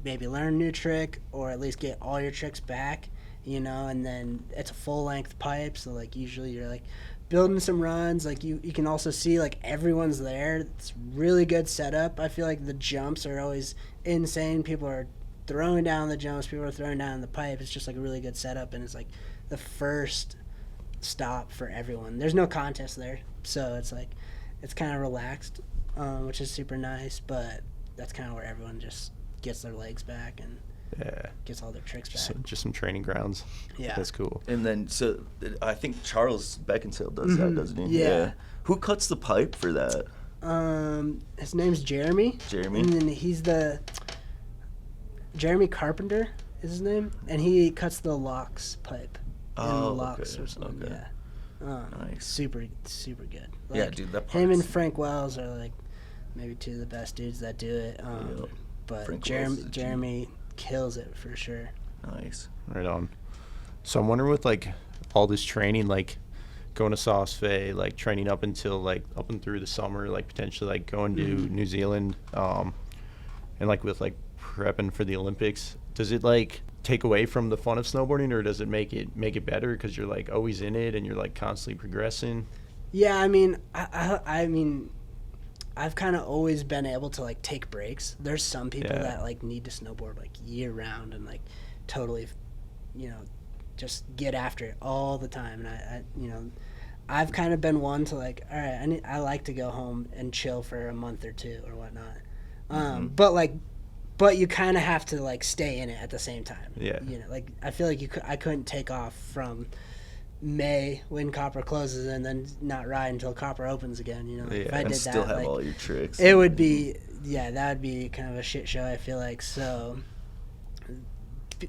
[SPEAKER 1] maybe learn a new trick, or at least get all your tricks back, you know, and then it's a full-length pipe, so, like, usually you're, like, building some runs. Like, you can also see, like, everyone's there. It's really good setup. I feel like the jumps are always insane. People are throwing down the jumps. People are throwing down the pipe. It's just, like, a really good setup, and it's, like, the first stop for everyone. There's no contest there, so it's like it's kind of relaxed, which is super nice, but that's kind of where everyone just gets their legs back and gets all their tricks back.
[SPEAKER 3] Just some training grounds.
[SPEAKER 1] Yeah,
[SPEAKER 3] that's cool.
[SPEAKER 4] And then I think Charles Beckinsale does that, doesn't he?
[SPEAKER 1] Yeah.
[SPEAKER 4] Who cuts the pipe for that?
[SPEAKER 1] His name's Jeremy.
[SPEAKER 4] Jeremy?
[SPEAKER 1] And then he's Jeremy Carpenter is his name, and he cuts the locks pipe. Locks
[SPEAKER 4] okay.
[SPEAKER 1] or something.
[SPEAKER 4] Okay.
[SPEAKER 1] Yeah.
[SPEAKER 4] Nice.
[SPEAKER 1] Super good.
[SPEAKER 4] Yeah, dude, that
[SPEAKER 1] him and
[SPEAKER 4] part's-
[SPEAKER 1] Frank Wells are like maybe two of the best dudes that do it.
[SPEAKER 4] Yep.
[SPEAKER 1] But
[SPEAKER 4] Frank Wells is a G.
[SPEAKER 1] Jeremy kills it for sure.
[SPEAKER 4] Nice.
[SPEAKER 3] Right on. So I'm wondering with like all this training, like going to Saas-Fee, like training up and through the summer, like potentially like going to New Zealand, and like with like prepping for the Olympics, does it like take away from the fun of snowboarding, or does it make it better because you're like always in it and you're like constantly progressing?
[SPEAKER 1] Yeah, I mean, I mean, I've kind of always been able to like take breaks. There's some people that like need to snowboard like year round and like totally, just get after it all the time. And I've kind of been one to like, all right, I like to go home and chill for a month or two or whatnot. But you kind of have to like stay in it at the same time.
[SPEAKER 3] Yeah.
[SPEAKER 1] Like I feel like I couldn't take off from May when Copper closes and then not ride until Copper opens again. If I
[SPEAKER 4] And
[SPEAKER 1] did
[SPEAKER 4] still
[SPEAKER 1] that,
[SPEAKER 4] have
[SPEAKER 1] like,
[SPEAKER 4] all your tricks.
[SPEAKER 1] it would be, that would be kind of a shit show, I feel like. So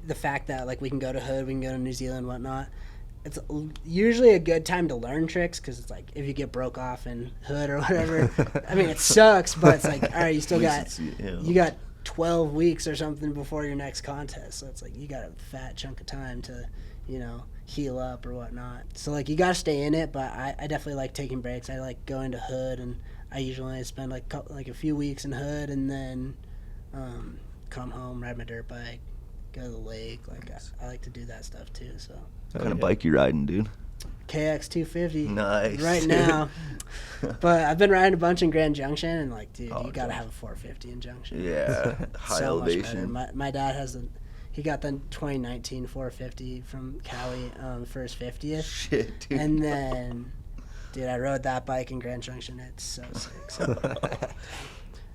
[SPEAKER 1] the fact that like we can go to Hood, we can go to New Zealand, whatnot, it's usually a good time to learn tricks, because it's like if you get broke off in Hood or whatever, I mean, it sucks, but it's like, all right, you still you got 12 weeks or something before your next contest, so it's like you got a fat chunk of time to heal up or whatnot. So like you got to stay in it, but I definitely like taking breaks. I like going to Hood, and I usually spend like a few weeks in Hood, and then come home, ride my dirt bike, go to the lake. Like I like to do that stuff too. So
[SPEAKER 4] What kind of bike you riding, dude?
[SPEAKER 1] KX 250
[SPEAKER 4] Nice.
[SPEAKER 1] right now. But I've been riding a bunch in Grand Junction, and like, dude, you gotta
[SPEAKER 4] dude.
[SPEAKER 1] have a 450 in Junction.
[SPEAKER 4] Yeah. High
[SPEAKER 1] So much
[SPEAKER 4] elevation.
[SPEAKER 1] better. My dad has he got the 2019 450 from Cali for his 50th.
[SPEAKER 4] Shit, dude.
[SPEAKER 1] And then, dude, I rode that bike in Grand Junction. It's so sick. So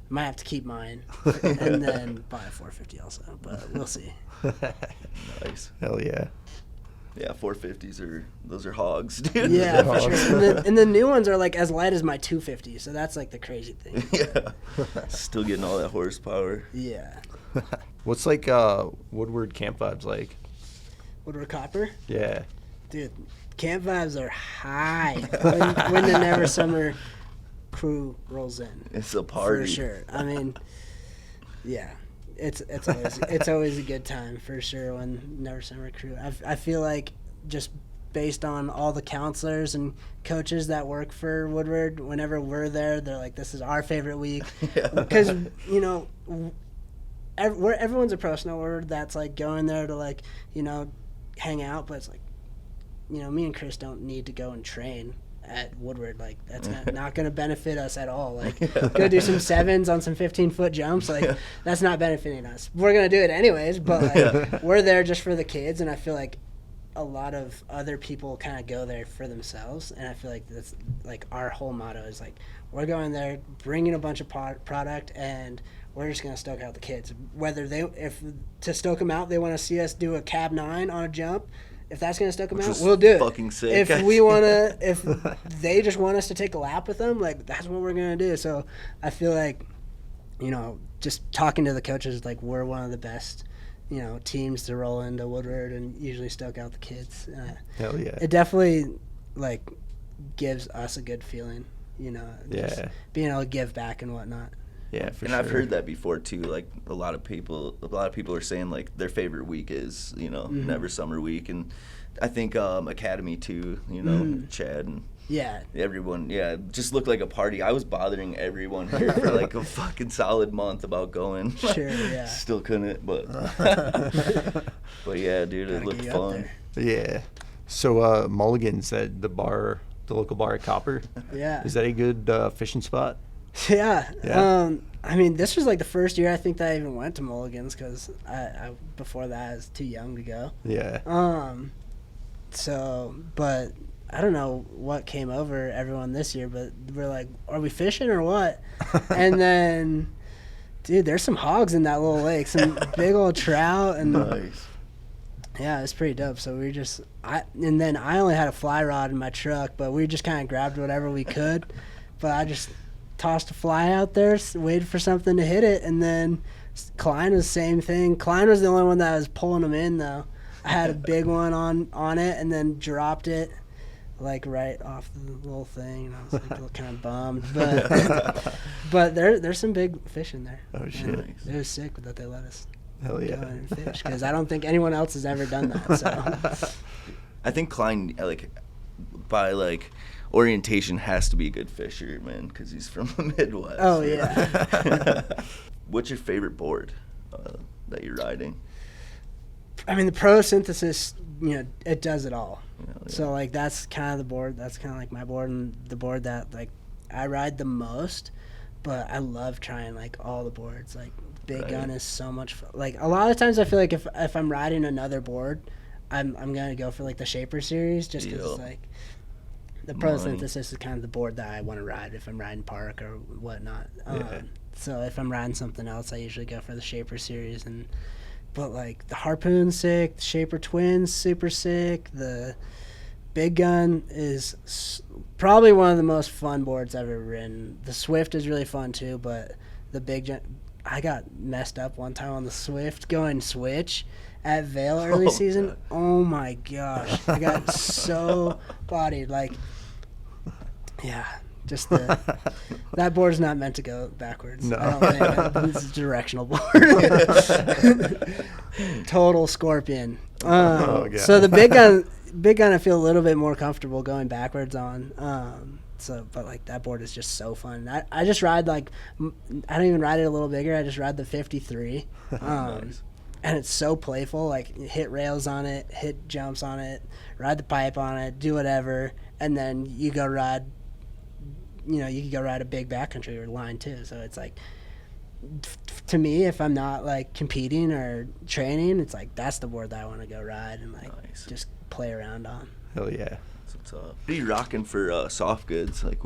[SPEAKER 1] might have to keep mine and then buy a 450 also, but we'll see.
[SPEAKER 4] Nice.
[SPEAKER 3] Hell yeah.
[SPEAKER 4] Yeah, 450s those are hogs, dude.
[SPEAKER 1] Yeah, for sure. And the new ones are like as light as my 250, so that's like the crazy thing.
[SPEAKER 4] Yeah. Still getting all that horsepower.
[SPEAKER 1] Yeah.
[SPEAKER 3] What's like Woodward camp vibes like?
[SPEAKER 1] Woodward Copper?
[SPEAKER 3] Yeah.
[SPEAKER 1] Dude, camp vibes are high when the Never Summer crew rolls in.
[SPEAKER 4] It's a party.
[SPEAKER 1] For sure. I mean, yeah. It's always a good time for sure when Never Summer crew. I feel like just based on all the counselors and coaches that work for Woodward, whenever we're there, they're like, this is our favorite week. Because, everyone's a pro snowboarder that's like going there to like, hang out, but it's like, me and Chris don't need to go and train at Woodward. Like, that's not going to benefit us at all. Like, go do some sevens on some 15-foot jumps. Like, that's not benefiting us. We're going to do it anyways, but like, we're there just for the kids, and I feel like a lot of other people kind of go there for themselves, and I feel like that's like our whole motto is like, we're going there, bringing a bunch of product, and we're just going to stoke out the kids. Whether if to stoke them out, they want to see us do a cab 9 on a jump. If that's gonna stoke them out, we'll do it.
[SPEAKER 4] Fucking sick.
[SPEAKER 1] If they just want us to take a lap with them, like, that's what we're gonna do. So I feel like, just talking to the coaches, like, we're one of the best, teams to roll into Woodward and usually stoke out the kids.
[SPEAKER 3] Hell yeah.
[SPEAKER 1] It definitely like gives us a good feeling, just being able to give back and whatnot.
[SPEAKER 3] Yeah, for
[SPEAKER 4] and
[SPEAKER 3] sure.
[SPEAKER 4] I've heard that before too. Like a lot of people are saying like their favorite week is Never Summer Week, and I think Academy too. Chad and everyone. Yeah, just looked like a party. I was bothering everyone here for like a fucking solid month about going.
[SPEAKER 1] Sure, yeah.
[SPEAKER 4] Still couldn't, but but yeah, dude, it looked fun.
[SPEAKER 3] Yeah. So Mulligan's at the local bar at Copper.
[SPEAKER 1] Yeah.
[SPEAKER 3] Is that a good fishing spot?
[SPEAKER 1] Yeah.
[SPEAKER 3] Yeah.
[SPEAKER 1] I mean, this was like the first year I think that I even went to Mulligan's, because I before that I was too young to go.
[SPEAKER 3] Yeah.
[SPEAKER 1] So, but I don't know what came over everyone this year, but we're like, are we fishing or what? And then, dude, there's some hogs in that little lake, some big old trout, and
[SPEAKER 4] Nice.
[SPEAKER 1] yeah, it's pretty dope. So and then I only had a fly rod in my truck, but we just kind of grabbed whatever we could. But tossed a fly out there, waited for something to hit it, and then Klein was the same thing. Klein was the only one that was pulling them in, though. I had a big one on it and then dropped it like right off the little thing, and I was like kind of bummed. But there's some big fish in there.
[SPEAKER 3] Oh, shit.
[SPEAKER 1] And it was sick that they let us
[SPEAKER 3] Hell
[SPEAKER 1] go
[SPEAKER 3] yeah.
[SPEAKER 1] and fish, because I don't think anyone else has ever done that. So
[SPEAKER 4] I think Klein, like, by like orientation, has to be a good fisherman because he's from the Midwest.
[SPEAKER 1] Oh yeah.
[SPEAKER 4] What's your favorite board that you're riding?
[SPEAKER 1] I mean, the Pro Synthesis, it does it all.
[SPEAKER 4] Yeah.
[SPEAKER 1] So like that's kind of the board. That's kind of like my board, and the board that like I ride the most. But I love trying like all the boards. Like Big Gun is so much fun. Like a lot of times I feel like if I'm riding another board, I'm gonna go for like the Shaper series, just because it's like the Pro Synthesis is kind of the board that I want to ride if I'm riding park or whatnot. So if I'm riding something else, I usually go for the Shaper series. But like the Harpoon's sick, the Shaper Twins super sick. The Big Gun is probably one of the most fun boards I've ever ridden. The Swift is really fun too, but the I got messed up one time on the Swift going switch at Vail early season. God. Oh my gosh, I got so bodied. Like, yeah, just that board's not meant to go backwards.
[SPEAKER 3] No.
[SPEAKER 1] I don't think it's a directional board. Total scorpion. So the Big Gun I feel a little bit more comfortable going backwards on. But like that board is just so fun. I just ride like, I don't even ride it a little bigger. I just ride the 53.
[SPEAKER 4] Nice.
[SPEAKER 1] And it's so playful. Like hit rails on it, hit jumps on it, ride the pipe on it, do whatever, and then you go ride. You can go ride a big backcountry or line too. So it's like, to me, if I'm not like competing or training, it's like that's the board that I want to go ride and like just play around on.
[SPEAKER 3] Hell yeah.
[SPEAKER 4] What are you rocking for soft goods? Like,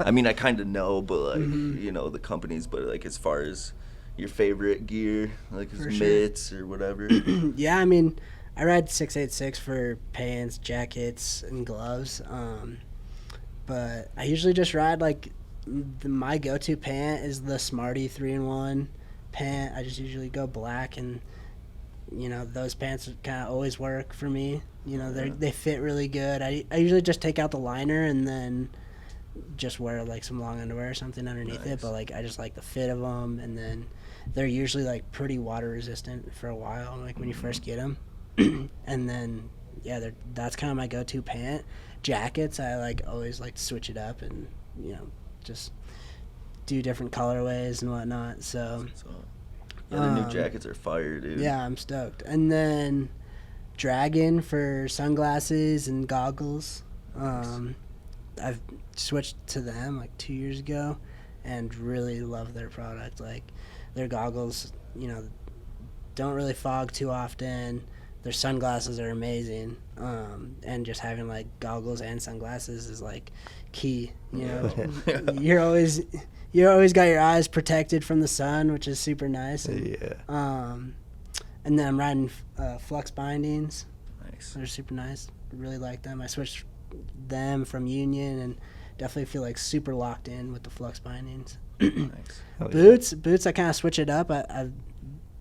[SPEAKER 4] I mean, I kind of know, but like, the companies, but like as far as your favorite gear, like mitts or whatever.
[SPEAKER 1] Yeah, I mean, I ride 686 for pants, jackets, and gloves. But I usually just ride like my go-to pant is the Smarty 3-in-1 pant. I just usually go black, and those pants kind of always work for me. They fit really good. I usually just take out the liner and then just wear like some long underwear or something underneath it. But like I just like the fit of them, and then they're usually like pretty water resistant for a while, like when you first get them. And then that's kind of my go-to pant. Jackets, I like always like to switch it up and just do different colorways and whatnot. So
[SPEAKER 4] the new jackets are fire, dude.
[SPEAKER 1] Yeah, I'm stoked. And then Dragon for sunglasses and goggles. I've switched to them like 2 years ago and really love their product. Like their goggles, don't really fog too often. Their sunglasses are amazing. And just having like goggles and sunglasses is like key. You're always got your eyes protected from the sun, which is super nice. And, and then I'm riding Flux bindings.
[SPEAKER 4] Nice.
[SPEAKER 1] They're super nice. Really like them. I switched them from Union and definitely feel like super locked in with the Flux bindings.
[SPEAKER 4] Nice.
[SPEAKER 1] Boots. I kind of switch it up. I've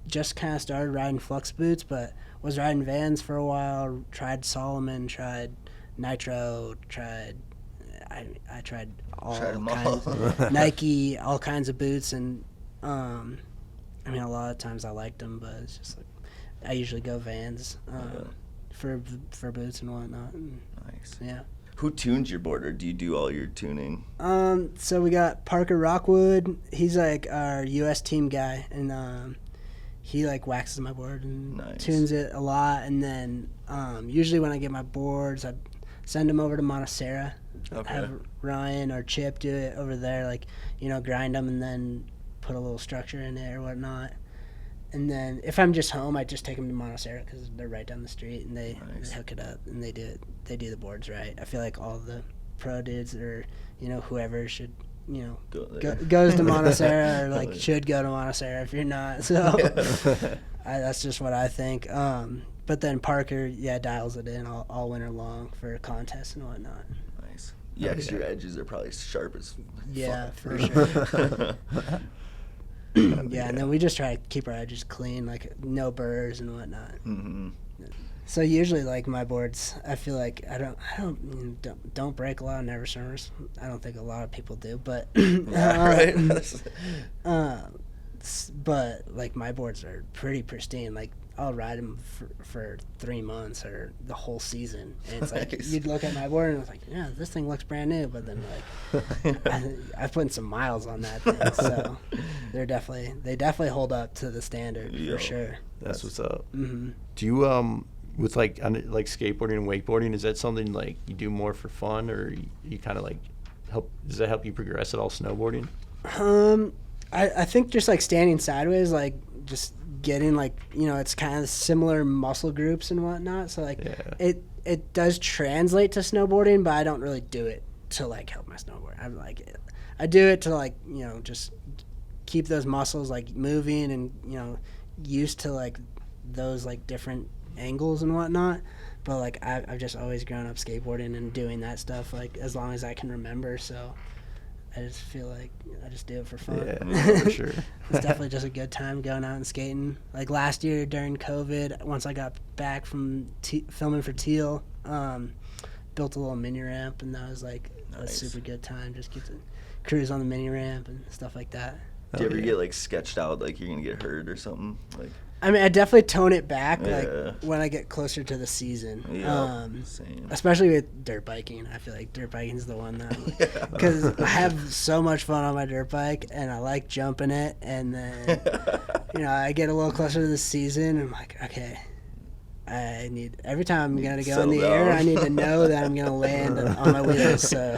[SPEAKER 1] just kind of started riding Flux boots, but was riding Vans for a while. Tried Solomon. Tried Nitro. I tried all kinds. Nike, all kinds of boots, and I mean, a lot of times I liked them, but it's just like I usually go Vans for boots and whatnot.
[SPEAKER 4] Nice.
[SPEAKER 1] Yeah.
[SPEAKER 4] Who tunes your board, or do you do all your tuning?
[SPEAKER 1] So we got Parker Rockwood. He's like our U.S. team guy, and he like waxes my board and tunes it a lot. And then usually when I get my boards, I send them over to Montserrat. Have Ryan or Chip do it over there, like grind them and then put a little structure in it or whatnot. And then if I'm just home, I just take them to Montserrat because they're right down the street, and they hook it up and they do the boards right. I feel like all the pro dudes or whoever should goes to Montserrat or like should go to Montserrat if you're not. So that's just what I think. But then Parker dials it in all winter long for contests and whatnot.
[SPEAKER 4] Nice. Yeah, because your edges are probably sharp as
[SPEAKER 1] Yeah,
[SPEAKER 4] fuck.
[SPEAKER 1] for sure. Yeah, and then we just try to keep our edges clean, like no burrs and whatnot.
[SPEAKER 4] Mm-hmm.
[SPEAKER 1] So usually, like my boards, I feel like I don't break a lot of never swimmers. I don't think a lot of people do, but
[SPEAKER 4] Right.
[SPEAKER 1] but like my boards are pretty pristine. Like I'll ride them for 3 months or the whole season, and it's like
[SPEAKER 4] Nice.
[SPEAKER 1] you'd look at my board and it's like, yeah, this thing looks brand new, but then like I put some miles on that thing, so they definitely hold up to the standard
[SPEAKER 4] Yo.
[SPEAKER 1] for sure.
[SPEAKER 3] That's what's up.
[SPEAKER 1] Hmm.
[SPEAKER 3] Do you with like skateboarding and wakeboarding, is that something like you do more for fun, or you kind of like does that help you progress at all, snowboarding?
[SPEAKER 1] I think just like standing sideways, like just getting like, it's kind of similar muscle groups and whatnot. So like it does translate to snowboarding, but I don't really do it to like help my snowboard. I do it to like, just keep those muscles like moving and, used to like those like different angles and whatnot. But like I've just always grown up skateboarding and doing that stuff like as long as I can remember. So I just feel like I just do it for fun.
[SPEAKER 3] Yeah, for sure.
[SPEAKER 1] It's definitely just a good time going out and skating. Like last year during COVID, once I got back from filming for Teal, built a little mini ramp, and that was like a super good time. Just get to cruise on the mini ramp and stuff like that.
[SPEAKER 4] Do you ever get like sketched out like you're gonna get hurt or something? Like,
[SPEAKER 1] I mean, I definitely tone it back
[SPEAKER 4] Yeah.
[SPEAKER 1] like when I get closer to the season.
[SPEAKER 4] yeah, same.
[SPEAKER 1] Especially with dirt biking. I feel like dirt biking is the one that, because I have so much fun on my dirt bike and I like jumping it, and then I get a little closer to the season and I'm like, okay, I need, every time I'm gonna go in the air, I need to know that I'm gonna land on my wheels. So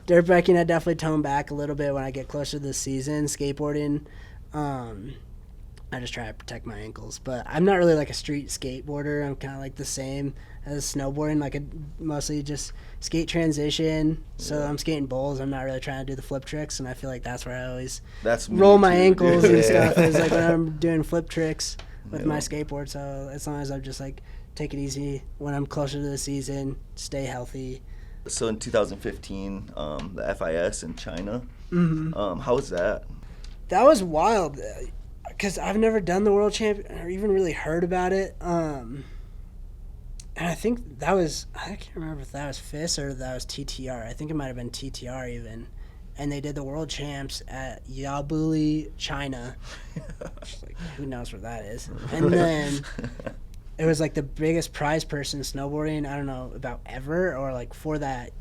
[SPEAKER 1] dirt biking, I definitely tone back a little bit when I get closer to the season. Skateboarding, I just try to protect my ankles, but I'm not really like a street skateboarder. I'm kind of like the same as snowboarding. Like I mostly just skate transition. So I'm skating bowls. I'm not really trying to do the flip tricks, and I feel like that's where I always roll my ankles and stuff. Is like when I'm doing flip tricks with my skateboard. So as long as I'm just like take it easy when I'm closer to the season, stay healthy.
[SPEAKER 4] So in 2015, the FIS in China, how was that?
[SPEAKER 1] That was wild. Because I've never done the world champion or even really heard about it. And I think that was, I can't remember if that was FIS or that was TTR. I think it might have been TTR even. And they did the world champs at Yabuli, China. Like, who knows where that is? And then it was like the biggest prize person snowboarding, I don't know, about ever, or like for that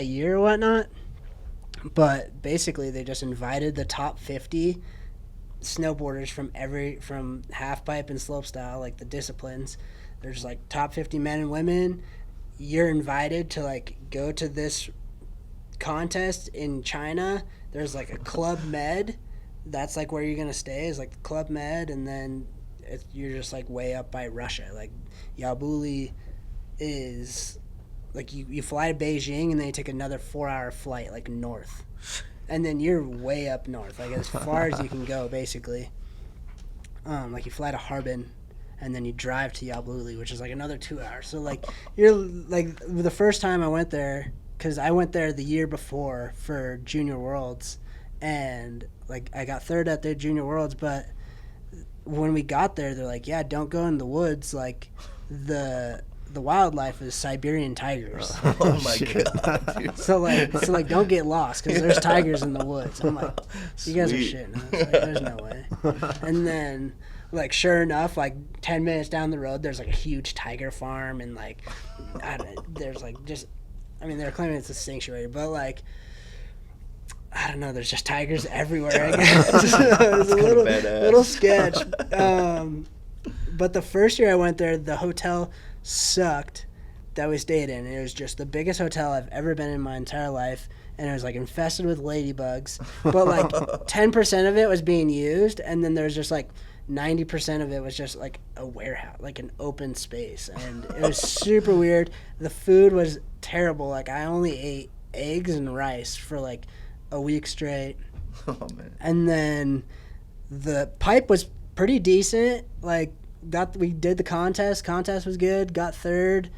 [SPEAKER 1] year or whatnot. But basically they just invited the top 50 snowboarders from half pipe and slopestyle, like the disciplines. There's like top 50 men and women. You're invited to like go to this contest in China. There's like a Club Med. That's like where you're gonna stay, is like the Club Med, and then you're just like way up by Russia. Like Yabuli is like you fly to Beijing and then you take another 4-hour flight like north. And then you're way up north, like as far as you can go, basically. Like you fly to Harbin, and then you drive to Yabuli, which is like another 2 hours. So like you're like the first time I went there, because I went there the year before for Junior Worlds, and like I got third at the Junior Worlds. But when we got there, they're like, yeah, don't go in the woods. Like the wildlife is Siberian tigers.
[SPEAKER 4] Oh my god, dude.
[SPEAKER 1] So like don't get lost because there's tigers in the woods. I'm like, you guys are shitting us. Like, there's no way. And then like sure enough, like 10 minutes down the road, there's like a huge tiger farm, and like there's like just, I mean, they're claiming it's a sanctuary, but like I don't know, there's just tigers everywhere, I guess. It was a little sketch. But the first year I went there, the hotel sucked that we stayed in. It was just the biggest hotel I've ever been in my entire life, and it was like infested with ladybugs. But like 10% of it was being used, and then there was just like 90% of it was just like a warehouse, like an open space, and it was super weird. The food was terrible. Like I only ate eggs and rice for like a week straight.
[SPEAKER 4] Oh man.
[SPEAKER 1] And then the pipe was pretty decent. Like we did the contest was good, got third.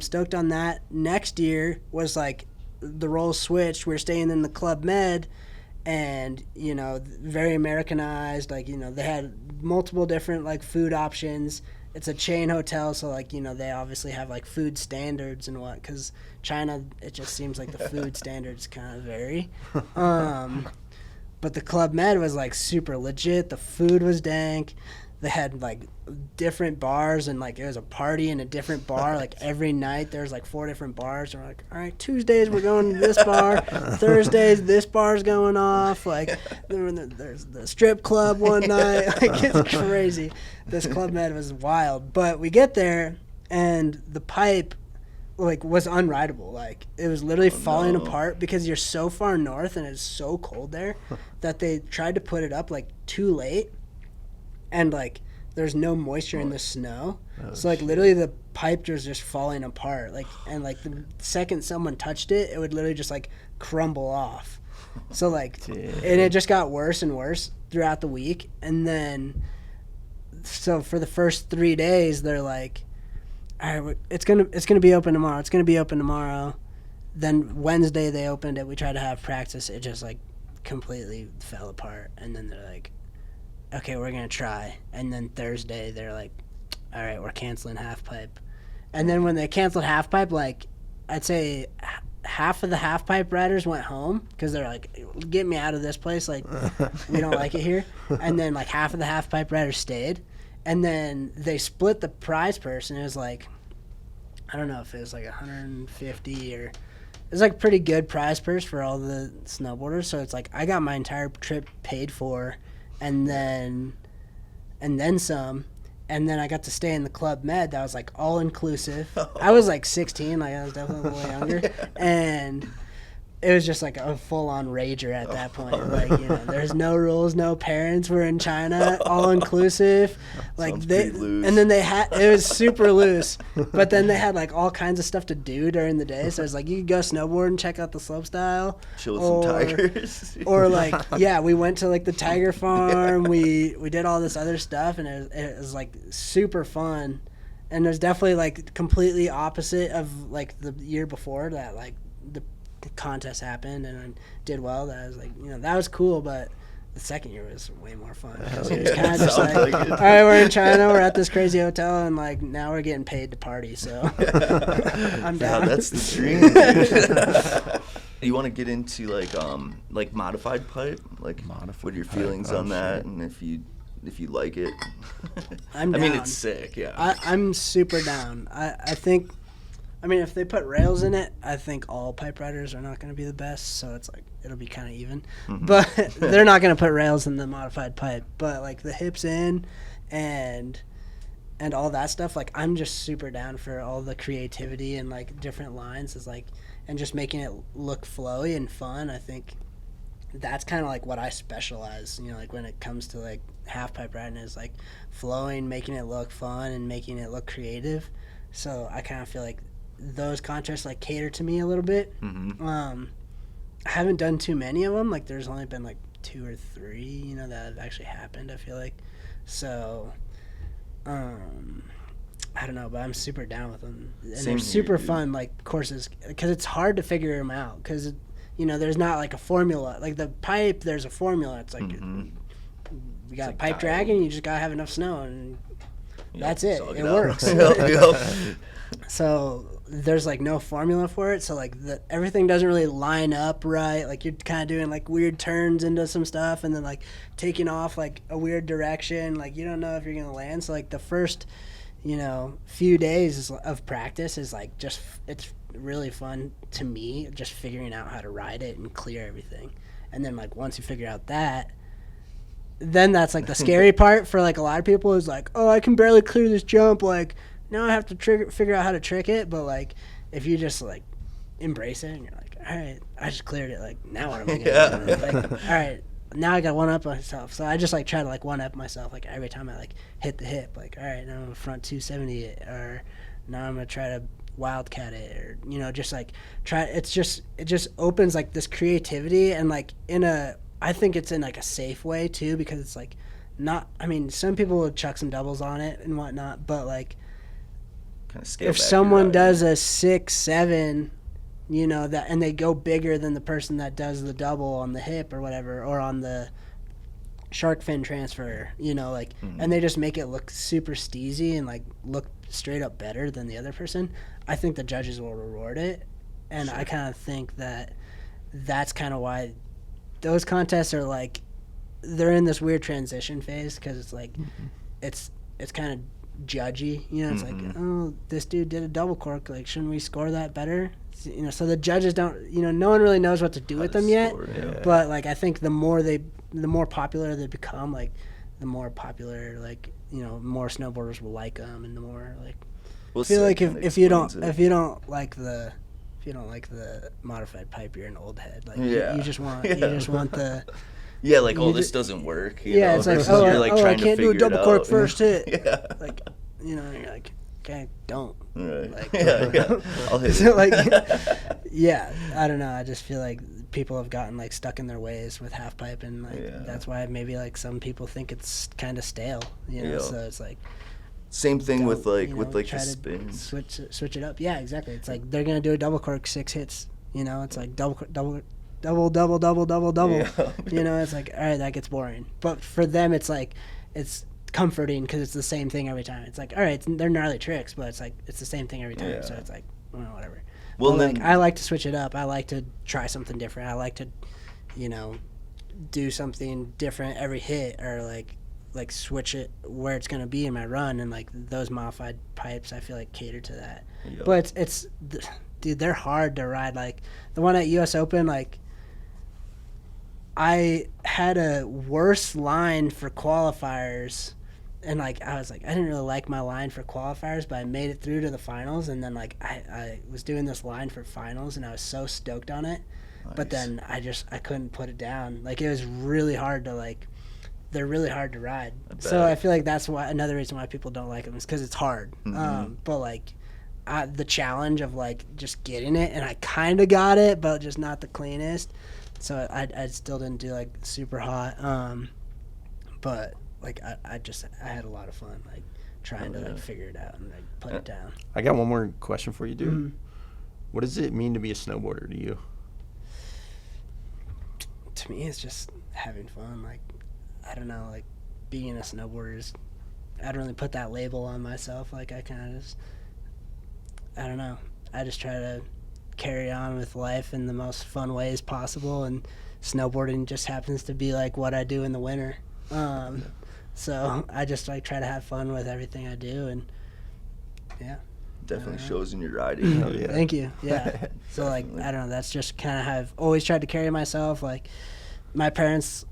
[SPEAKER 1] Stoked on that. Next year was like the roles switched. We were staying in the Club Med, and you know, very Americanized. Like, you know, they had multiple different like food options. It's a chain hotel, so like, you know, they obviously have like food standards and what, because China, it just seems like the food standards kind of vary. But the Club Med was like super legit. The food was dank. They had like different bars, and like it was a party in a different bar. Like every night there's like 4 different bars. We're like, all right, Tuesdays we're going to this bar, Thursdays this bar's going off. Like there's the strip club one night. Like it's crazy. This Club Med was wild. But we get there and the pipe like was unrideable. Like it was literally falling apart because you're so far north and it's so cold there that they tried to put it up like too late. And like there's no moisture in the snow, so like literally the pipe was just falling apart. Like, and like the second someone touched it, it would literally just like crumble off. So like, and it just got worse and worse throughout the week. And then, so for the first 3 days, they're like, all right, it's gonna be open tomorrow. It's gonna be open tomorrow. Then Wednesday they opened it. We tried to have practice. It just like completely fell apart. And then they're like, okay, we're going to try. And then Thursday, they're like, all right, we're canceling half pipe. And then when they canceled half pipe, like, I'd say half of the half pipe riders went home because they're like, get me out of this place. Like, we don't like it here. And then, like, half of the half pipe riders stayed. And then they split the prize purse, and it was like, I don't know if it was like 150 or... It was like a pretty good prize purse for all the snowboarders. So it's like, I got my entire trip paid for, and then some, and then I got to stay in the Club Med that was like all inclusive. I was like 16, like I was definitely a little younger, and it was just like a full-on rager at that point. Like, you know, there's no rules, no parents. We're in China, all inclusive. Like and then they had, it was super loose, but then they had like all kinds of stuff to do during the day. So it's like you could go snowboard and check out the slopestyle,
[SPEAKER 4] chill with some tigers,
[SPEAKER 1] or like we went to like the tiger farm. We did all this other stuff, and it was like super fun. And it was definitely like completely opposite of like the year before that, like the contest happened and I did well. That was like, you know, that was cool, but the second year was way more fun because it was kind of just like all right, we're in China, we're at this crazy hotel, and like now we're getting paid to party, so I'm down.
[SPEAKER 4] That's the dream. You want to get into like modified pipe, like what are your feelings on that, and if you like it?
[SPEAKER 1] I'm down.
[SPEAKER 4] I mean, it's sick. Yeah,
[SPEAKER 1] I'm super down. I think, I mean, if they put rails in it, I think all pipe riders are not going to be the best, so it's like it'll be kind of even. Mm-hmm. But they're not going to put rails in the modified pipe. But like the hips in and all that stuff, like I'm just super down for all the creativity and like different lines is like, and just making it look flowy and fun. I think that's kind of like what I specialize, you know, like when it comes to like half pipe riding is like flowing, making it look fun and making it look creative. So I kind of feel like those contests like cater to me a little bit. Mm-hmm. I haven't done too many of them. Like there's only been like 2 or 3, you know, that have actually happened, I feel like. So I don't know, but I'm super down with them. And they're super fun, like courses, because it's hard to figure them out because, you know, there's not like a formula. Like the pipe, there's a formula. It's like you got a pipe dragging, you just got to have enough snow, and that's it. It works. So there's like no formula for it, so like everything doesn't really line up right. Like you're kind of doing like weird turns into some stuff and then like taking off like a weird direction, like you don't know if you're gonna land. So like the first, you know, few days of practice is like just, it's really fun to me, just figuring out how to ride it and clear everything. And then like once you figure out that, then that's like the scary part for like a lot of people is like, oh, I can barely clear this jump, like now I have to figure out how to trick it. But like if you just like embrace it and you're like, all right, I just cleared it, like now what am I gonna do? Like, all right, now I got one up myself. So I just like try to like one up myself, like every time I like hit the hip, like all right, now I'm gonna front 270 it, or now I'm gonna try to wildcat it, or you know, just like try. It just opens like this creativity, and like I think it's in like a safe way too, because it's like not, I mean, some people would chuck some doubles on it and whatnot, but like if someone does a 6-7 you know, that, and they go bigger than the person that does the double on the hip or whatever, or on the shark fin transfer, you know, like, and they just make it look super steezy and like look straight up better than the other person, I think the judges will reward it. And I kind of think that that's kind of why those contests are like, they're in this weird transition phase, because it's like it's kind of judgy, you know. It's like, oh, this dude did a double cork, like, shouldn't we score that better, you know? So the judges don't, you know, no one really knows what to do with them yet. But like, I think the more popular they become, like the more popular, like, you know, more snowboarders will like them, and the more like, I feel like if you don't like the modified pipe, you're an old head. Like you just want the
[SPEAKER 4] like, this doesn't work. You know,
[SPEAKER 1] it's like,
[SPEAKER 4] you're like
[SPEAKER 1] I
[SPEAKER 4] trying
[SPEAKER 1] can't
[SPEAKER 4] to
[SPEAKER 1] do a
[SPEAKER 4] figure
[SPEAKER 1] double
[SPEAKER 4] it
[SPEAKER 1] cork
[SPEAKER 4] out.
[SPEAKER 1] first hit. Like, you know, you're like, okay, don't.
[SPEAKER 4] Right.
[SPEAKER 1] Like,
[SPEAKER 4] I'll hit
[SPEAKER 1] so
[SPEAKER 4] it.
[SPEAKER 1] like, yeah, I don't know. I just feel like people have gotten like stuck in their ways with half pipe, and like that's why maybe like some people think it's kind of stale. You know, so it's like.
[SPEAKER 4] Same thing with like,
[SPEAKER 1] you know,
[SPEAKER 4] the
[SPEAKER 1] try to
[SPEAKER 4] spins.
[SPEAKER 1] Switch it up. Yeah, exactly. It's like they're gonna do a double cork 6 hits. You know, it's like double. You know, it's like, all right, that gets boring. But for them, it's like, it's comforting because it's the same thing every time. It's like, all right, they're gnarly tricks, but it's like, it's the same thing every time. So it's like, well, whatever. Well, then, like, I like to switch it up. I like to try something different. I like to, you know, do something different every hit, or like switch it where it's going to be in my run. And like those modified pipes, I feel like cater to that. But it's dude, they're hard to ride. Like the one at US Open, like I had a worse line for qualifiers, and like I was like, I didn't really like my line for qualifiers, but I made it through to the finals. And then like I was doing this line for finals, and I was so stoked on it. But then I couldn't put it down. Like, it was really hard to like, they're really hard to ride. So I feel like that's why, another reason why people don't like them, is because it's hard. But like the challenge of like just getting it, and I kind of got it, but just not the cleanest. So I still didn't do like super hot. But like I had a lot of fun like trying to like figure it out and like put it down.
[SPEAKER 3] I got one more question for you, dude. What does it mean to be a snowboarder to you?
[SPEAKER 1] To me, it's just having fun. Like, I don't know, like being a snowboarder is, I don't really put that label on myself. Like, I kind of just, I don't know. I just try to carry on with life in the most fun ways possible, and snowboarding just happens to be like what I do in the winter. So I just like try to have fun with everything I do, and yeah.
[SPEAKER 4] Definitely shows in your riding.
[SPEAKER 1] Thank you. Yeah. So like, I don't know, that's just kind of how I've always tried to carry myself. Like, my parents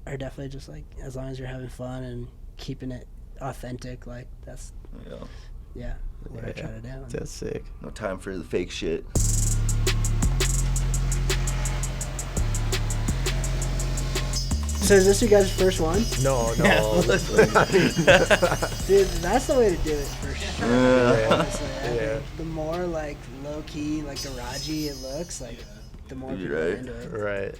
[SPEAKER 1] are definitely just like, as long as you're having fun and keeping it authentic, like that's what I try to do.
[SPEAKER 3] That's sick.
[SPEAKER 4] No time for the fake shit.
[SPEAKER 1] So is this your guys' first one?
[SPEAKER 3] No.
[SPEAKER 1] Dude, that's the way to do it for sure. Honestly, I think the more like low key, like garagey it looks, like the more people are into it.
[SPEAKER 3] Right.